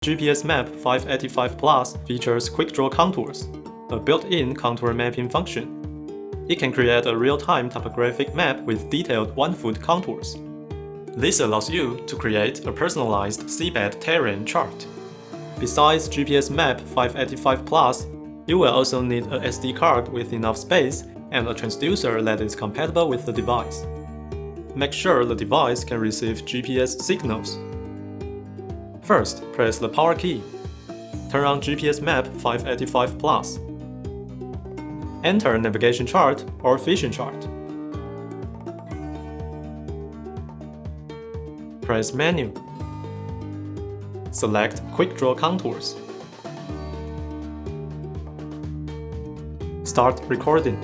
GPSMAP 585 Plus features Quickdraw Contours, a built-in contour mapping function. It can create a real-time topographic map with detailed 1-foot contours. This allows you to create a personalized seabed terrain chart. Besides GPSMAP 585 Plus, you will also need a SD card with enough space and a transducer that is compatible with the device. Make sure the device can receive GPS signals. First, press the power key. Turn on GPSMAP 585 Plus. Enter navigation chart or vision chart. Press Menu. Select Quickdraw Contours. Start recording.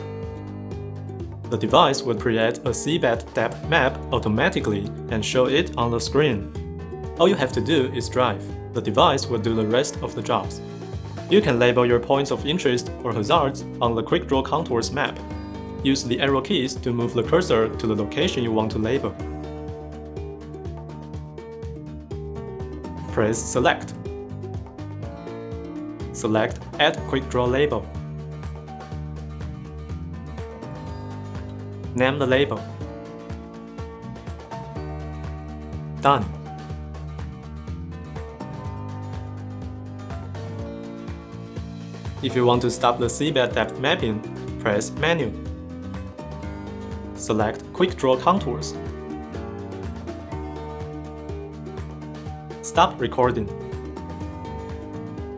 The device will create a seabed depth map automatically and show it on the screen. All you have to do is drive. The device will do the rest of the jobs. You can label your points of interest or hazards on the Quickdraw Contours map. Use the arrow keys to move the cursor to the location you want to label. Press Select. Select Add Quickdraw Label. Name the label. Done. If you want to stop the seabed depth mapping, press Menu. Select Quickdraw Contours. Stop recording.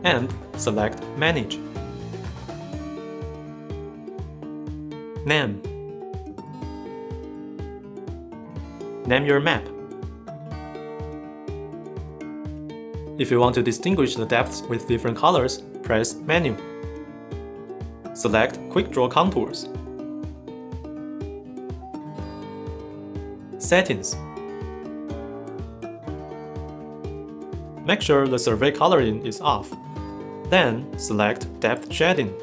And select Manage. Name. Name your map. If you want to distinguish the depths with different colors, press Menu. Select Quickdraw Contours. Settings. Make sure the survey coloring is off. Then select Depth Shading.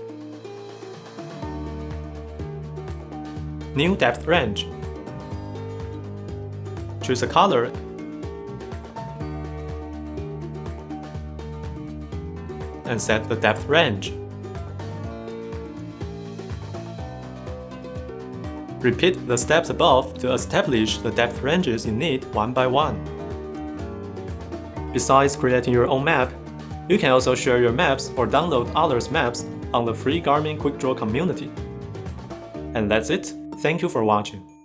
New depth range. Choose a color and set the depth range. Repeat the steps above to establish the depth ranges you need one by one. Besides creating your own map, you can also share your maps or download others' maps on the free Garmin Quickdraw community. And that's it. Thank you for watching.